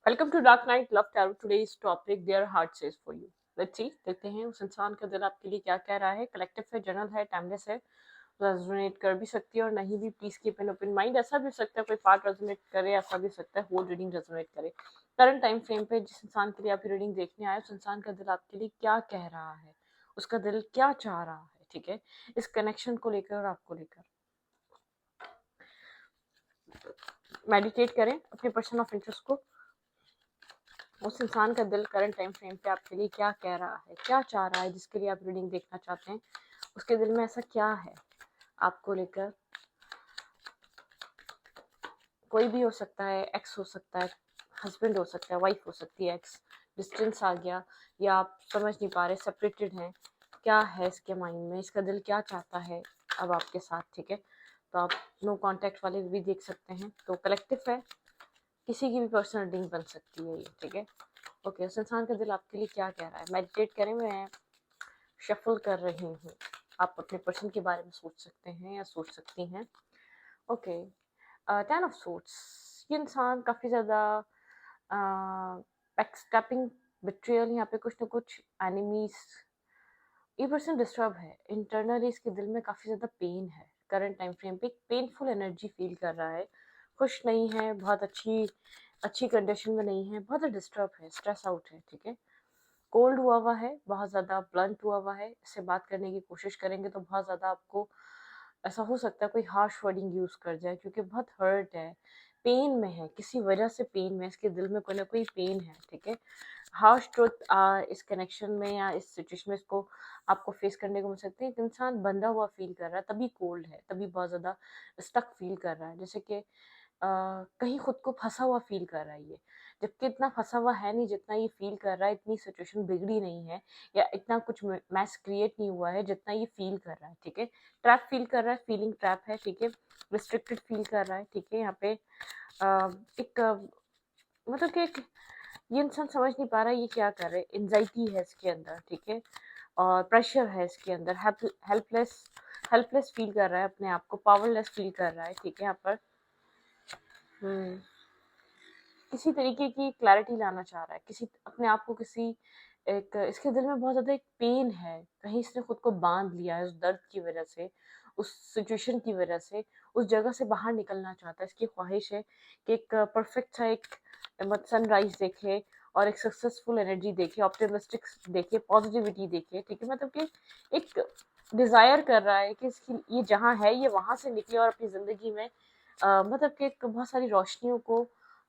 Welcome to dark night love tarot. Today's topic their heart says for you. Let's see, देखते हैं उस इंसान का दिल आपके लिए क्या कह रहा है। कलेक्टिव है, जनरल है, टाइमलेस है, रेजोनेट कर भी सकती है और नहीं भी। Please keep an open mind. ऐसा भी हो सकता है कोई पार्ट रेजोनेट करे, ऐसा भी हो सकता है होल रीडिंग रेजोनेट करे। करंट टाइम फ्रेम पे जिस इंसान के लिए आप रीडिंग देखने आए, उस इंसान का दिल आपके लिए क्या कह रहा है, उसका दिल क्या चाह रहा है, ठीक है, इस कनेक्शन को लेकर और आपको लेकर। मेडिटेट करें अपने पर्सन ऑफ इंटरेस्ट को। उस इंसान का दिल करंट टाइम फ्रेम पे आपके लिए क्या कह रहा है, क्या चाह रहा है, जिसके लिए आप रीडिंग देखना चाहते हैं। उसके दिल में ऐसा क्या है आपको लेकर। कोई भी हो सकता है, एक्स हो सकता है, हस्बैंड हो सकता है, वाइफ हो सकती है। एक्स डिस्टेंस आ गया या आप समझ नहीं पा रहे, सेपरेटेड हैं, क्या है इसके माइंड में, इसका दिल क्या चाहता है अब आपके साथ, ठीक है। तो आप नो कांटेक्ट वाले भी देख सकते हैं। तो कलेक्टिव है, किसी की भी पर्सनल रीडिंग बन सकती है ये, ठीक है। ओके, उस इंसान का दिल आपके लिए क्या कह रहा है। मेडिटेट करें, मैं शफल कर रही हूँ। आप अपने पर्सन के बारे में सोच सकते हैं या सोच सकती हैं। Okay, ten of sorts. ये इंसान काफ़ी ज़्यादा बैकस्टैपिंग, बिट्रियल, यहाँ पे कुछ ना कुछ एनिमीज। ये पर्सन डिस्टर्ब है इंटरनली, इसके दिल में काफ़ी ज़्यादा पेन है। करंट टाइम फ्रेम पे एक पेनफुल एनर्जी फील कर रहा है, खुश नहीं है, बहुत अच्छी अच्छी कंडीशन में नहीं है, बहुत डिस्टर्ब है, स्ट्रेस आउट है, ठीक है। कोल्ड हुआ हुआ है, बहुत ज़्यादा ब्लंट हुआ हुआ है। इससे बात करने की कोशिश करेंगे तो बहुत ज़्यादा आपको ऐसा हो सकता है कोई हार्श वर्डिंग यूज़ कर जाए, क्योंकि बहुत हर्ट है, पेन में है, किसी वजह से पेन में, इसके दिल में कोई ना कोई पेन है, ठीक है। हार्श ट्रुथ इस कनेक्शन में या इस सिचुएशन में इसको आपको फेस करने को मिल सकते हैं। एक इंसान बंधा हुआ फील कर रहा है, तभी कोल्ड है, तभी बहुत ज़्यादा स्टक फील कर रहा है, जैसे कि कहीं खुद को फंसा हुआ फील कर रहा है ये। जबकि इतना फंसा हुआ है नहीं जितना ये फील कर रहा है, इतनी सिचुएशन बिगड़ी नहीं है या इतना कुछ मैस क्रिएट नहीं हुआ है जितना ये फील कर रहा है, ठीक है। ट्रैप फील कर रहा है, फीलिंग ट्रैप है, ठीक है। रिस्ट्रिक्टेड फील कर रहा है, ठीक है। यहाँ पे एक मतलब कि एक ये इंसान समझ नहीं पा रहा है ये क्या कर रहा है। एंजाइटी है इसके अंदर, ठीक है, और प्रेशर है इसके अंदर। हेल्पलेस हेल्पलेस फील कर रहा है, अपने आप को पावरलेस फील कर रहा है, ठीक है। यहाँ पर हम्म किसी तरीके की क्लैरिटी लाना चाह रहा है, किसी अपने आप को किसी एक, इसके दिल में बहुत ज़्यादा एक पेन है, कहीं इसने खुद को बांध लिया है उस दर्द की वजह से, उस सिचुएशन की वजह से, उस जगह से बाहर निकलना चाहता है। इसकी ख्वाहिश है कि एक परफेक्ट सा एक सनराइज देखे और एक सक्सेसफुल एनर्जी देखे, ऑप्टिमिस्टिक देखे, पॉजिटिविटी देखे, ठीक है। मतलब कि एक डिज़ायर कर रहा है कि इसकी ये जहाँ है ये वहाँ से निकले और अपनी ज़िंदगी में मतलब कि एक बहुत सारी रोशनियों को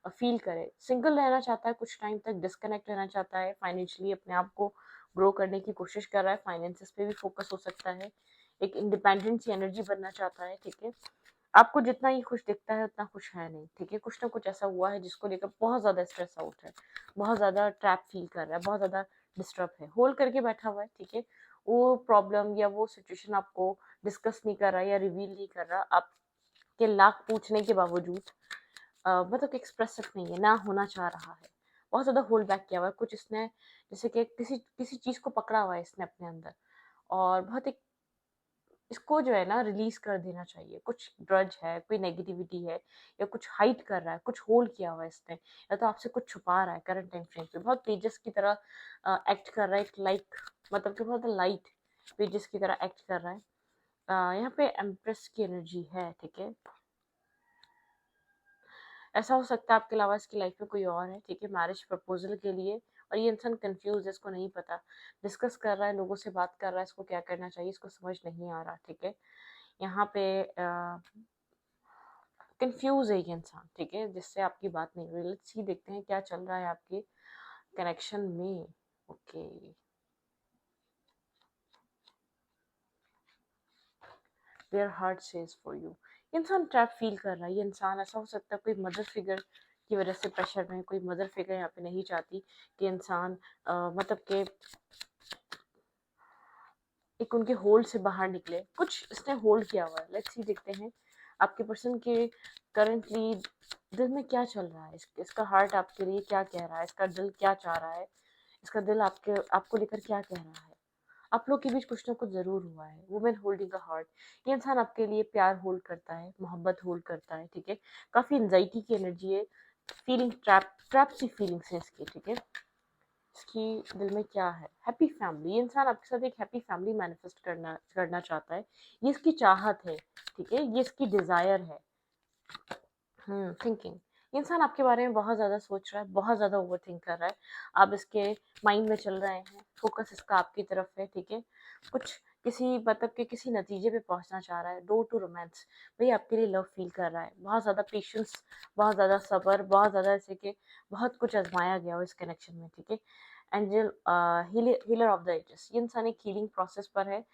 फील करे। सिंगल रहना चाहता है, कुछ टाइम तक डिस्कनेक्ट रहना चाहता है, फाइनेंशियली अपने आप को ग्रो करने की कोशिश कर रहा है, फाइनेंसेस पे भी फोकस हो सकता है, एक इंडिपेंडेंट सी एनर्जी बनना चाहता है, ठीक है। आपको जितना ही खुश दिखता है उतना खुश है नहीं, ठीक है। कुछ ना कुछ ऐसा हुआ है जिसको लेकर बहुत ज़्यादा स्ट्रेस आउट है, बहुत ज़्यादा ट्रैप फील कर रहा है, बहुत ज़्यादा डिस्टर्ब है, होल्ड करके बैठा हुआ है, ठीक है। वो प्रॉब्लम या वो सिचुएशन आपको डिस्कस नहीं कर रहा या रिवील नहीं कर रहा, आपके लाख पूछने के बावजूद मतलब कि एक्सप्रेसिव नहीं है, ना होना चाह रहा है, बहुत ज़्यादा होल्ड बैक किया हुआ है। कुछ इसने जैसे कि किसी किसी चीज़ को पकड़ा हुआ है इसने अपने अंदर, और बहुत एक इसको जो है ना रिलीज कर देना चाहिए। कुछ ग्रज है, कोई नेगेटिविटी है, या कुछ हाइड कर रहा है, कुछ होल्ड किया हुआ है इसने, या तो आपसे कुछ छुपा रहा है। करंट टाइम फ्रेम पे बहुत तेजस की तरह एक्ट कर रहा है, एक लाइक मतलब कि बहुत लाइट पेजेस की तरह एक्ट कर रहा है। यहाँ पे एम्प्रेस की एनर्जी है, ठीक है। ऐसा हो सकता है आपके अलावा इसकी लाइफ में कोई और है, ठीक है, मैरिज प्रपोजल के लिए। और ये इंसान कंफ्यूज है, इसको नहीं पता, डिस्कस कर रहा है, लोगों से बात कर रहा है, इसको क्या करना चाहिए इसको समझ नहीं आ रहा, ठीक है। यहाँ पे कंफ्यूज है ये इंसान, ठीक है, जिससे आपकी बात नहीं हो रही। लेट्स सी, देखते हैं क्या चल रहा है आपके कनेक्शन में। Okay, there heart says for you. इंसान ट्रैप फील कर रहा है। ये इंसान ऐसा हो सकता है कोई मदर फिगर की वजह से प्रेशर में, कोई मदर फिगर यहाँ पे नहीं चाहती कि इंसान मतलब के एक उनके होल्ड से बाहर निकले, कुछ इसने होल्ड किया हुआ है। लेट्स सी, देखते हैं आपके पर्सन के करंटली दिल में क्या चल रहा है, इसका हार्ट आपके लिए क्या कह रहा है, इसका दिल क्या चाह रहा है, इसका दिल आपको लेकर क्या कह रहा है। आप लोग के बीच कुछ ना कुछ जरूर हुआ है। वुमेन होल्डिंग अ हार्ट, ये इंसान आपके लिए प्यार होल्ड करता है, मोहब्बत होल्ड करता है, ठीक है। काफी एंजाइटी की एनर्जी है, फीलिंग ट्रैप ट्रैप सी फीलिंग्स हैं इसकी, ठीक है। इसकी दिल में क्या है? हैप्पी फैमिली, ये इंसान आपके साथ एक हैप्पी फैमिली मैनिफेस्ट करना करना चाहता है। ये इसकी चाहत है, ठीक है, ये इसकी डिजायर है। थिंकिंग, ये इंसान आपके बारे में बहुत ज़्यादा सोच रहा है, बहुत ज़्यादा ओवर थिंक कर रहा है। आप इसके माइंड में चल रहे हैं, फोकस इसका आपकी तरफ है, ठीक है। कुछ किसी मतलब के किसी नतीजे पे पहुंचना चाह रहा है, डोर टू रोमांस, भाई आपके लिए लव फील कर रहा है। बहुत ज़्यादा पेशेंस, बहुत ज़्यादा सब्र, बहुत ज़्यादा ऐसे कि बहुत कुछ आजमाया गया हो इस कनेक्शन में, ठीक है। Angel healer of the ages, ये इंसान एक हीलिंग प्रोसेस पर है।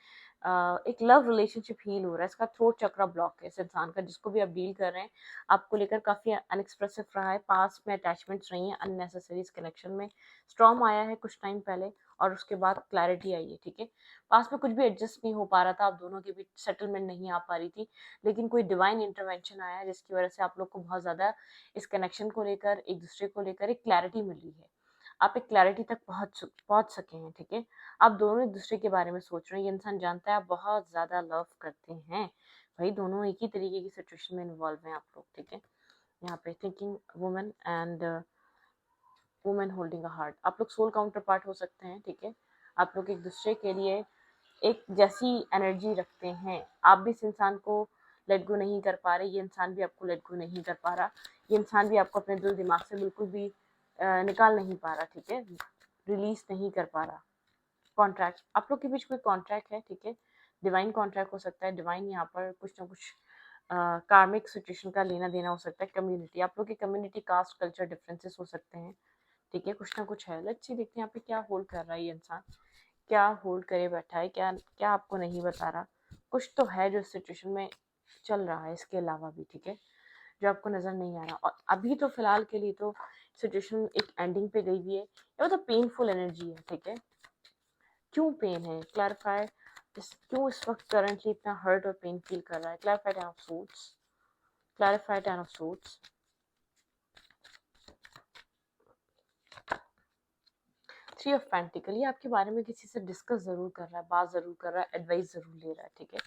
एक लव रिलेशनशिप हील हो रहा है, इसका थ्रोट चक्रा ब्लॉक है इस इंसान का, जिसको भी आप डील कर रहे हैं आपको लेकर काफ़ी अनएक्सप्रेसिव रहा है। पास्ट में अटैचमेंट्स रही हैं अननेसेसरी इस कनेक्शन में। स्टॉर्म आया है कुछ टाइम पहले और उसके बाद क्लैरिटी आई है, ठीक है। पास्ट में कुछ भी एडजस्ट नहीं हो पा रहा था, आप दोनों के बीच सेटलमेंट नहीं आ पा रही थी, लेकिन कोई डिवाइन इंटरवेंशन आया जिसकी वजह से आप लोग को बहुत ज़्यादा इस कनेक्शन को लेकर, एक दूसरे को लेकर एक क्लैरिटी मिली है। आप एक क्लैरिटी तक पहुंच सके हैं, ठीक है। आप दोनों एक दूसरे के बारे में सोच रहे हैं, ये इंसान जानता है आप बहुत ज़्यादा लव करते हैं, भाई दोनों एक ही तरीके की सिचुएशन में इन्वॉल्व हैं आप लोग, ठीक है। यहाँ पे thinking woman and woman holding a heart, आप लोग सोल काउंटर पार्ट हो सकते हैं, ठीक है। आप लोग एक दूसरे के लिए एक जैसी एनर्जी रखते हैं। आप भी इस इंसान को लेट गो नहीं कर पा रहे, ये इंसान भी आपको लेट गो नहीं कर पा रहा, ये इंसान भी आपको अपने दिल दिमाग से बिल्कुल भी निकाल नहीं पा रहा, ठीक है, रिलीज नहीं कर पा रहा। कॉन्ट्रैक्ट, आप लोग के बीच कोई कॉन्ट्रैक्ट है, ठीक है। डिवाइन कॉन्ट्रैक्ट हो सकता है, डिवाइन यहाँ पर कुछ ना कुछ कार्मिक सिचुएशन का लेना देना हो सकता है। कम्युनिटी, आप लोग की कम्युनिटी, कास्ट, कल्चर डिफरेंसेस हो सकते हैं, ठीक है, कुछ ना कुछ है। लेट्स सी, देखते हैं यहाँ पे क्या होल्ड कर रहा है ये इंसान, क्या होल्ड करे बैठा है, क्या क्या आपको नहीं बता रहा। कुछ तो है जो सिचुएशन में चल रहा है इसके अलावा भी, ठीक है, जो आपको नजर नहीं आ रहा। और अभी तो फिलहाल के लिए तो सिचुएशन एक एंडिंग पे गई हुई है, ये तो पेनफुल एनर्जी है, ठीक है। क्यों पेन है, क्लैरिफाई, क्यों इस वक्त करंटली इतना हर्ट और पेन फील कर रहा है। Clarify ten of suits, clarify ten of suits, three of pentacle, ये आपके बारे में किसी से डिस्कस जरूर कर रहा है, बात जरूर कर रहा है, एडवाइस जरूर ले रहा है, ठीक है।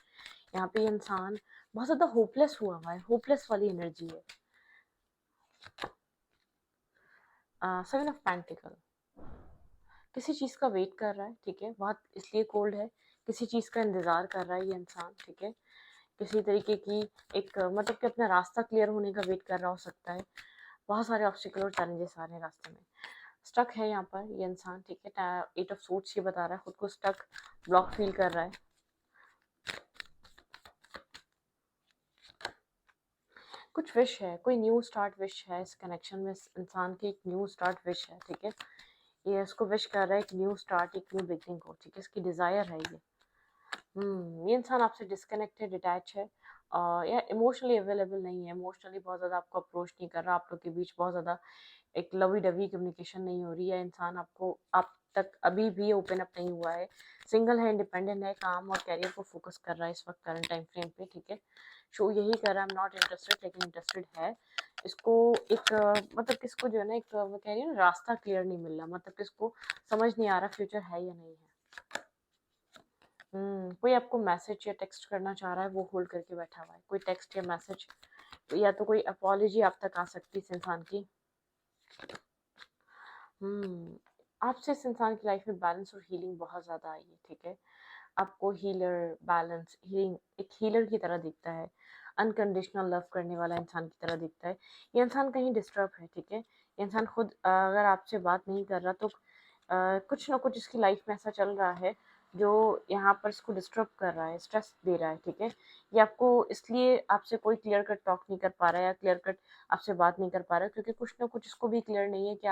यहाँ पे ये इंसान बहुत ज्यादा होपलेस हुआ हुआ है, होपलेस वाली एनर्जी है। सेवन ऑफ पेंटिकल, किसी चीज का वेट कर रहा है, ठीक है, बहुत इसलिए कोल्ड है, किसी चीज का इंतजार कर रहा है ये इंसान, ठीक है। किसी तरीके की एक मतलब कि अपना रास्ता क्लियर होने का वेट कर रहा हो सकता है। बहुत सारे ऑब्स्टिकल और चैलेंजेस आ रहे हैं रास्ते में, स्टक है यहाँ पर ये इंसान, ठीक है। एट ऑफ सूट्स ये बता रहा है खुद को स्टक, ब्लॉक फील कर रहा है। कुछ विश है, कोई न्यू स्टार्ट विश है इस कनेक्शन में, इस इंसान की एक न्यू स्टार्ट विश है, ठीक है। ये इसको विश कर रहा है एक न्यू स्टार्ट, एक न्यू बिगनिंग हो, ठीक है, इसकी डिजायर है ये। ये इंसान आपसे डिस्कनेक्टेड, डिटैच है और या इमोशनली अवेलेबल नहीं है, इमोशनली बहुत ज़्यादा आपको अप्रोच नहीं कर रहा, आप लोग के बीच बहुत ज़्यादा एक लवी डवी कम्युनिकेशन नहीं हो रही है। इंसान आपको आप तक अभी भी ओपन अप नहीं हुआ है, सिंगल है, इंडिपेंडेंट है, काम और कैरियर को फोकस कर रहा है इस वक्त करंट टाइम फ्रेम पे, ठीक है। शो यही कर रहा है, आई एम नॉट इंटरेस्टेड, लेकिन इंटरेस्टेड है। इसको एक मतलब किसको जो है ना, एक वो कह रही है ना, रास्ता क्लियर नहीं मिल रहा, मतलब किसको समझ नहीं आ रहा फ्यूचर है या नहीं है। कोई आपको मैसेज या टेक्स्ट करना चाह रहा है, वो होल्ड करके बैठा हुआ है, कोई टेक्स्ट या मैसेज, या तो कोई अपॉलॉजी आप तक आ सकती है इस इंसान की। आपसे इस इंसान की लाइफ में बैलेंस और हीलिंग बहुत ज़्यादा आई है, ठीक है। आपको हीलर, बैलेंस, हीलिंग, एक हीलर की तरह दिखता है, अनकंडीशनल लव करने वाला इंसान की तरह दिखता है। ये इंसान कहीं डिस्टर्ब है, ठीक है। ये इंसान खुद अगर आपसे बात नहीं कर रहा तो कुछ ना कुछ इसकी लाइफ में ऐसा चल रहा है जो यहाँ पर इसको डिस्टर्ब कर रहा है, स्ट्रेस दे रहा है, ठीक है। ये आपको इसलिए आपसे कोई क्लियर कट टॉक नहीं कर पा रहा है या क्लियर कट आपसे बात नहीं कर पा रहा है, क्योंकि कुछ ना कुछ इसको भी क्लियर नहीं है कि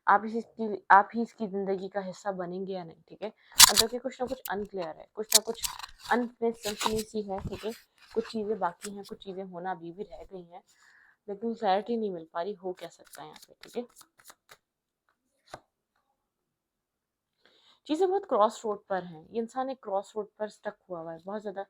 आप ही इसकी ज़िंदगी का हिस्सा बनेंगे या नहीं, ठीक है। मतलब कि कुछ ना कुछ अनक्लियर है, कुछ ना कुछ अनफिनिश सी है, ठीक है। कुछ चीज़ें बाकी हैं, कुछ चीज़ें होना अभी भी रह गई हैं, लेकिन क्लैरिटी नहीं मिल पा रही, हो क्या सकता है यहाँ पे, ठीक है। चीज़ें बहुत क्रॉस रोड पर हैं, ये इंसान एक क्रॉस रोड पर स्टक हुआ है बहुत ज़्यादा,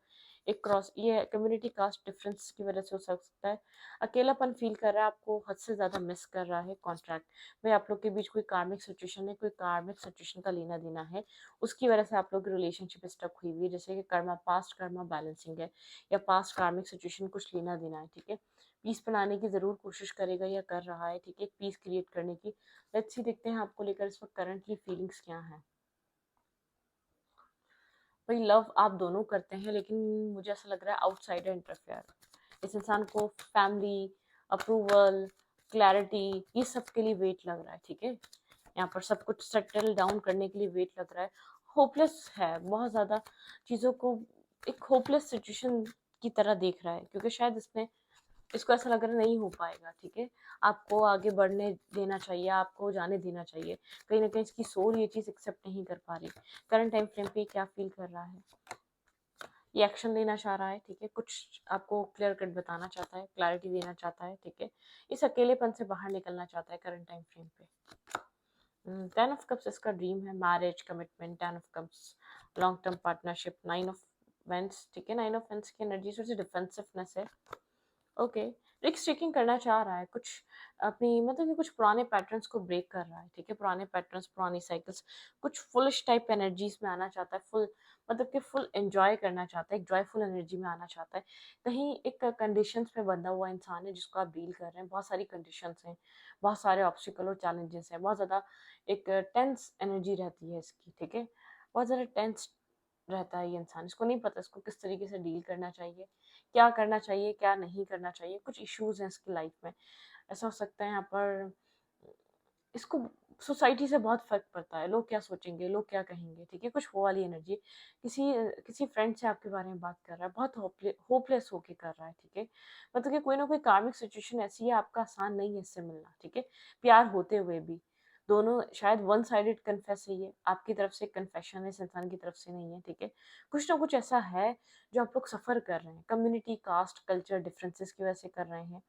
एक क्रॉस, ये कम्युनिटी कास्ट डिफरेंस की वजह से हो सकता है। अकेलापन फील कर रहा है, आपको हद से ज़्यादा मिस कर रहा है। कॉन्ट्रैक्ट में आप लोग के बीच कोई कार्मिक सिचुएशन है, कोई कार्मिक सिचुएशन का लेना देना है, उसकी वजह से आप लोग की रिलेशनशिप स्टक हुई हुई है, जैसे कि कर्मा, पास्ट कर्मा बैलेंसिंग है या पास्ट कार्मिक सिचुएशन कुछ लेना देना है, ठीक है। पीस बनाने की ज़रूर कोशिश करेगा या कर रहा है, ठीक है, पीस क्रिएट करने की। लेट्स सी, देखते हैं आपको लेकर इस वक्त करंटली फीलिंग्स क्या हैं। भाई लव आप दोनों करते हैं, लेकिन मुझे ऐसा लग रहा है आउटसाइडर इंटरफेयर। इस इंसान को फैमिली, अप्रूवल, क्लैरिटी, ये सब के लिए वेट लग रहा है, ठीक है। यहाँ पर सब कुछ सेटल डाउन करने के लिए वेट लग रहा है। होपलेस है बहुत ज़्यादा, चीज़ों को एक होपलेस सिचुएशन की तरह देख रहा है, क्योंकि शायद इसको ऐसा लग रहा नहीं हो पाएगा, ठीक है। आपको आगे बढ़ने देना चाहिए, आपको जाने देना चाहिए। कहीं ना कहीं इसकी सोल ये चीज़ एक्सेप्ट नहीं कर पा रही। करंट टाइम फ्रेम पे क्या फील कर रहा है, ये एक्शन लेना चाह रहा है, ठीक है, कुछ आपको क्लियर कट बताना चाहता है, क्लैरिटी देना चाहता है, ठीक है। इस अकेलेपन से बाहर निकलना चाहता है करंट टाइम फ्रेम पे। 10 ऑफ कप्स इसका ड्रीम है, marriage, commitment, 10 of cups, long term partnership, 9 of wands, ठीक है। 9 ऑफ वेंस की एनर्जी थोड़ी सी डिफेंसिवनेस है, ओके। रिस्क टेकिंग करना चाह रहा है, कुछ अपनी मतलब कि कुछ पुराने पैटर्न्स को ब्रेक कर रहा है, ठीक है। पुराने पैटर्न्स, पुरानी साइकिल्स, कुछ फुलिश टाइप एनर्जीज में आना चाहता है, फुल मतलब कि फुल एंजॉय करना चाहता है, एक जॉयफुल एनर्जी में आना चाहता है। कहीं एक कंडीशंस में बंधा हुआ इंसान है जिसको आप डील कर रहे हैं, बहुत सारी कंडीशंस हैं, बहुत सारे ऑब्स्टिकल और चैलेंजेस हैं, बहुत ज़्यादा एक टेंस एनर्जी रहती है इसकी, ठीक है। बहुत ज़्यादा टेंस रहता है ये इंसान, इसको नहीं पता इसको किस तरीके से डील करना चाहिए, क्या करना चाहिए, क्या नहीं करना चाहिए। कुछ इश्यूज हैं इसकी लाइफ में। ऐसा हो सकता है यहाँ पर इसको सोसाइटी से बहुत फर्क पड़ता है, लोग क्या सोचेंगे, लोग क्या कहेंगे, ठीक है। कुछ वो वाली एनर्जी, किसी फ्रेंड से आपके बारे में बात कर रहा है, बहुत होपलेस होके कर रहा है, ठीक है। मतलब कि कोई ना कोई कार्मिक सिचुएशन ऐसी है, आपका आसान नहीं है इससे मिलना, ठीक है। प्यार होते हुए भी दोनों शायद वन साइडेड कन्फेस है, ये आपकी तरफ से कन्फेशन है, इस इंसान की तरफ से नहीं है, ठीक है। कुछ ना कुछ ऐसा है जो आप लोग सफ़र कर रहे हैं, कम्युनिटी, कास्ट, कल्चर डिफरेंसेस की वजह से कर रहे हैं,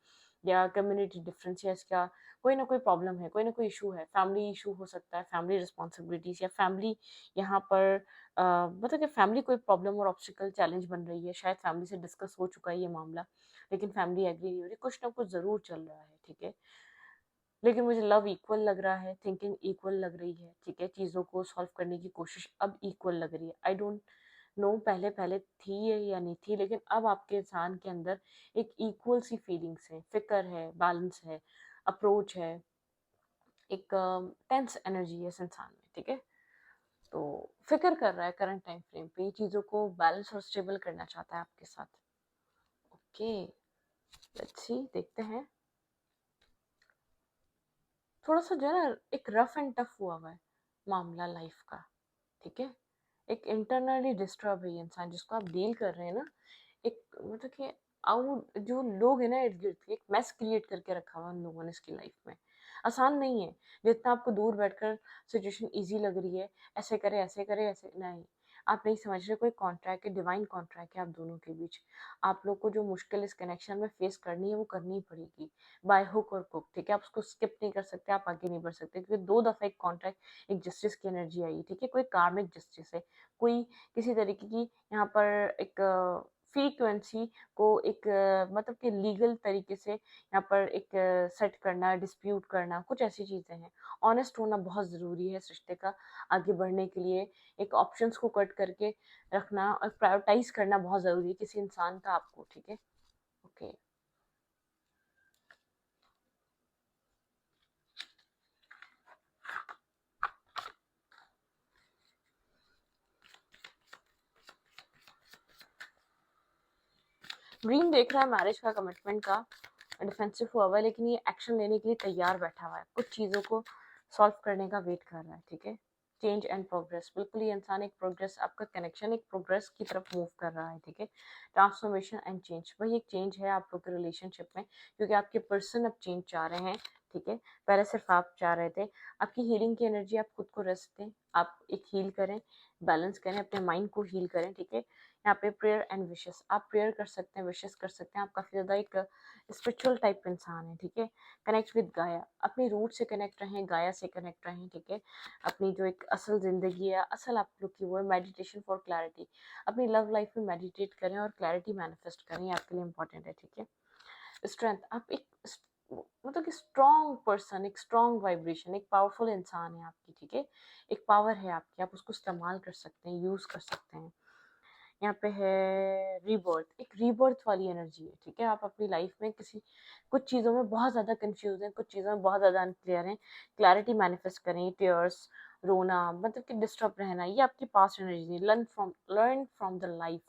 या कम्युनिटी डिफरेंसेस, क्या कोई ना कोई प्रॉब्लम है, कोई ना कोई इशू है, फैमिली इशू हो सकता है, फैमिली रिस्पॉन्सिबिलिटीज, या फैमिली यहाँ पर मतलब कि फैमिली कोई प्रॉब्लम और ऑब्स्टिकल चैलेंज बन रही है। शायद फैमिली से डिस्कस हो चुका है ये मामला, लेकिन फैमिली एग्री नहीं हो रही, कुछ ना कुछ ज़रूर चल रहा है, ठीक है। लेकिन मुझे लव इक्वल लग रहा है, थिंकिंग इक्वल लग रही है, ठीक है। चीज़ों को सॉल्व करने की कोशिश अब इक्वल लग रही है। आई डोंट नो पहले पहले थी या नहीं थी, लेकिन अब आपके इंसान के अंदर एक इक्वल सी फीलिंग्स है, फिक्र है, बैलेंस है, अप्रोच है, एक टेंस एनर्जी है इस इंसान में, ठीक है। तो फिक्र कर रहा है करंट टाइम फ्रेम पे, ये चीज़ों को बैलेंस और स्टेबल करना चाहता है आपके साथ, ओके। लेट्स सी, देखते हैं। थोड़ा सा जो है ना एक रफ एंड टफ हुआ है मामला लाइफ का, ठीक है। एक इंटरनली डिस्टर्ब है ये इंसान जिसको आप डील कर रहे हैं ना, एक मतलब कि आउट जो लोग हैं ना इर्द गिर्द, एक मैस क्रिएट करके रखा हुआ उन लोगों ने इसकी लाइफ में। आसान नहीं है, जितना आपको दूर बैठकर सिचुएशन इजी लग रही है, ऐसे करे ऐसे करे ऐसे नहीं, आप नहीं समझ रहे। कोई कॉन्ट्रैक्ट है, डिवाइन कॉन्ट्रैक्ट है आप दोनों के बीच। आप लोग को जो मुश्किल इस कनेक्शन में फेस करनी है वो करनी ही पड़ेगी, बाय हुक और कुक, ठीक है। आप उसको स्किप नहीं कर सकते, आप आगे नहीं बढ़ सकते, क्योंकि 2 दफा एक कॉन्ट्रैक्ट, एक जस्टिस की एनर्जी आई, ठीक है। कोई कार्मिक जस्टिस है, कोई किसी तरीके की यहाँ पर एक फ्रीक्वेंसी को एक मतलब कि लीगल तरीके से यहाँ पर एक सेट करना, डिस्प्यूट करना, कुछ ऐसी चीज़ें हैं। ऑनेस्ट होना बहुत ज़रूरी है इस रिश्ते का आगे बढ़ने के लिए। एक ऑप्शंस को कट करके रखना और प्रायोरिटाइज करना बहुत ज़रूरी है किसी इंसान का आपको, ठीक है, ओके। ड्रीम देख रहा है मैरिज का, कमिटमेंट का, डिफेंसिव हुआ हुआ है, लेकिन ये एक्शन लेने के लिए तैयार बैठा हुआ है, कुछ चीज़ों को सॉल्व करने का वेट कर रहा है, ठीक है। चेंज एंड प्रोग्रेस, बिल्कुल ये इंसान एक प्रोग्रेस, आपका कनेक्शन एक प्रोग्रेस की तरफ मूव कर रहा है, ठीक है। ट्रांसफॉर्मेशन एंड चेंज, वही एक चेंज है आप लोग के रिलेशनशिप में, क्योंकि आपके पर्सन अब चेंज चाह रहे हैं, ठीक है। पहले सिर्फ आप चाह रहे थे। आपकी हीलिंग की एनर्जी, आप खुद को रेस्ट दें, आप एक हील करें, बैलेंस करें, अपने माइंड को हील करें, ठीक है। यहाँ पे प्रेयर एंड विशेस, आप प्रेयर कर सकते हैं, विशेस कर सकते हैं। आप काफ़ी ज़्यादा एक स्पिरिचुअल टाइप इंसान है, ठीक है। कनेक्ट विद गाया, अपनी रूट से कनेक्ट रहें, गाया से कनेक्ट रहें, ठीक है। अपनी जो एक असल ज़िंदगी है, असल आप लोग की, वो है मेडिटेशन फॉर क्लैरिटी। अपनी लव लाइफ में मेडिटेट करें और क्लैरिटी मैनिफेस्ट करें, ये आपके लिए इंपॉर्टेंट है, ठीक है। स्ट्रेंथ, आप एक मतलब कि स्ट्रॉन्ग पर्सन, एक स्ट्रॉन्ग वाइब्रेशन, एक पावरफुल इंसान है आपकी, ठीक है। एक पावर है आपकी, आप उसको इस्तेमाल कर सकते हैं, यूज़ कर सकते हैं। यहाँ पे है रीबर्थ, एक रीबर्थ वाली एनर्जी है, ठीक है। आप अपनी लाइफ में किसी कुछ चीज़ों में बहुत ज़्यादा कंफ्यूज हैं, कुछ चीज़ों में बहुत ज़्यादा अनक्लियर हैं। क्लैरिटी मैनिफेस्ट करें, टीयर्स, रोना, मतलब कि डिस्टर्ब रहना, ये आपकी पास्ट एनर्जी है। Learn from the life.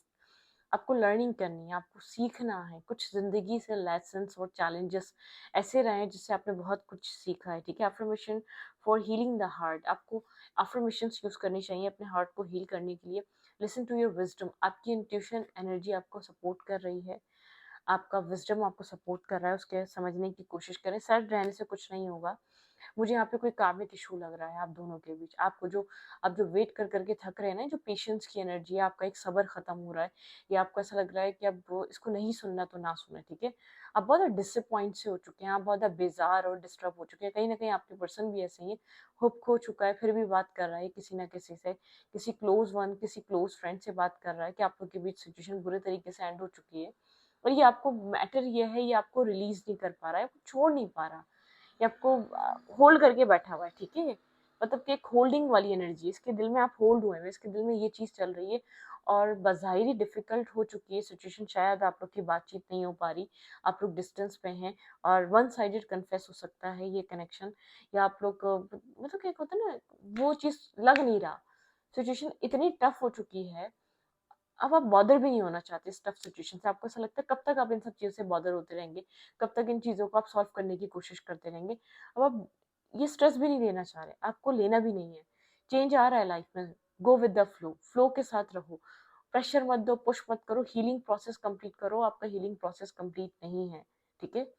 आपको लर्निंग करनी है, आपको सीखना है कुछ, ज़िंदगी से लेसन्स और चैलेंजेस ऐसे रहे हैं जिससे आपने बहुत कुछ सीखा है, ठीक है। Affirmation for healing the heart, आपको अफर्मेशंस यूज़ करनी चाहिए अपने हार्ट को हील करने के लिए। लिसन टू योर विजडम, आपकी इंट्यूशन एनर्जी आपको सपोर्ट कर रही है, आपका विजडम आपको सपोर्ट कर रहा है, उसके समझने की कोशिश करें। सैड रहने से कुछ नहीं होगा। मुझे यहाँ पे कोई कार्मिक इशू लग रहा है आप दोनों के बीच। आपको जो आप जो वेट कर करके थक रहे हैं ना, जो पेशेंस की एनर्जी है, आपका एक सब्र खत्म हो रहा है, या आपको ऐसा लग रहा है कि अब वो इसको नहीं सुनना तो ना सुने, ठीक है। आप बहुत डिसअपॉइंट से हो चुके हैं, आप बहुत बेजार और डिस्टर्ब हो चुके हैं। कहीं ना कहीं आपके पर्सन भी ऐसे ही है, होप खो चुका है, फिर भी बात कर रहा है किसी ना किसी से, किसी क्लोज वन, किसी क्लोज फ्रेंड से बात कर रहा है कि आप लोग के बीच सिचुएशन बुरे तरीके से एंड हो चुकी है। और ये आपको मैटर ये है, ये आपको रिलीज नहीं कर पा रहा है, छोड़ नहीं पा रहा, ये आपको होल्ड करके बैठा हुआ है, ठीक है। मतलब कि एक होल्डिंग वाली एनर्जी, इसके दिल में आप होल्ड हुए हैं, इसके दिल में ये चीज़ चल रही है, और बज़ाहिर डिफिकल्ट हो चुकी है सिचुएशन। शायद आप लोग की बातचीत नहीं हो पा रही, आप लोग डिस्टेंस पे हैं, और वन साइडेड कन्फेस हो सकता है ये कनेक्शन, या आप लोग मतलब क्या होता है ना, वो चीज़ लग नहीं रहा। सिचुएशन इतनी टफ हो चुकी है, अब आप बॉदर भी नहीं होना चाहते इस टफ सिचुएशन से। आपको ऐसा लगता है कब तक आप इन सब चीज़ों से बॉदर होते रहेंगे, कब तक इन चीज़ों को आप सॉल्व करने की कोशिश करते रहेंगे। अब आप ये स्ट्रेस भी नहीं लेना चाह रहे, आपको लेना भी नहीं है। चेंज आ रहा है लाइफ में, go with the flow, flow के साथ रहो, प्रेशर मत दो, पुश मत करो, हीलिंग प्रोसेस कंप्लीट करो। आपका हीलिंग प्रोसेस कंप्लीट नहीं है, ठीक है।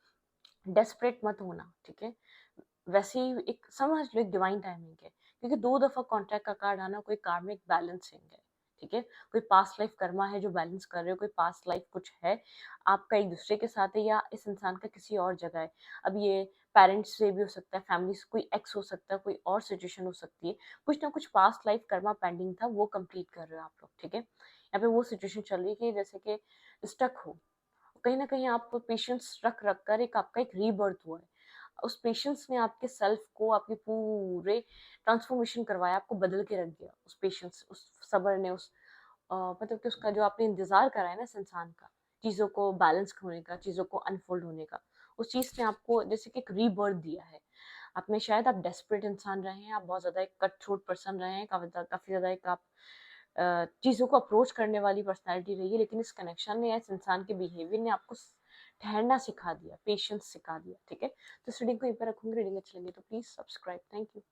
डेस्परेट मत होना, ठीक है। वैसे ही एक समझ लो, एक डिवाइन टाइमिंग है, क्योंकि 2 दफ़ा कॉन्ट्रैक्ट का कार्ड आना कोई कार्मिक बैलेंसिंग है, ठीक है। कोई पास्ट लाइफ कर्मा है जो बैलेंस कर रहे हो, कोई पास्ट लाइफ कुछ है, आपका एक दूसरे के साथ है, या इस इंसान का किसी और जगह है। अब ये पेरेंट्स से भी हो सकता है, फैमिली से, कोई एक्स हो सकता है, कोई और सिचुएशन हो सकती है। कुछ ना कुछ पास्ट लाइफ कर्मा पेंडिंग था, वो कंप्लीट कर रहे हो आप लोग, ठीक है। यहाँ पे वो सिचुएशन चल रही है कि जैसे कि स्टक हो, कहीं ना कहीं आप पेशेंस रख रख कर एक आपका एक रीबर्थ हुआ है। उस पेशेंस ने आपके सेल्फ को, आपके पूरे ट्रांसफॉर्मेशन करवाया, आपको बदल के रख दिया। उस पेशेंस, उस सबर ने, उस मतलब कि उसका जो आपने इंतजार करा है ना इस इंसान का, चीज़ों को बैलेंस होने का, चीज़ों को अनफोल्ड होने का, उस चीज़ ने आपको जैसे कि एक रीबर्थ दिया है। आप में शायद आप डेस्परेट इंसान रहे हैं, आप बहुत ज़्यादा एक कट थ्रोट पर्सन रहे हैं, काफ़ी ज़्यादा एक आप चीज़ों को अप्रोच करने वाली पर्सनैलिटी रही है, लेकिन इस कनेक्शन ने या इस इंसान के बिहेवियर ने आपको ठहरना सिखा दिया, पेशेंस सिखा दिया, ठीक है। तो इस रीडिंग को यहीं पर रखूंगी। रीडिंग अच्छी लगी तो प्लीज़ सब्सक्राइब। Thank you.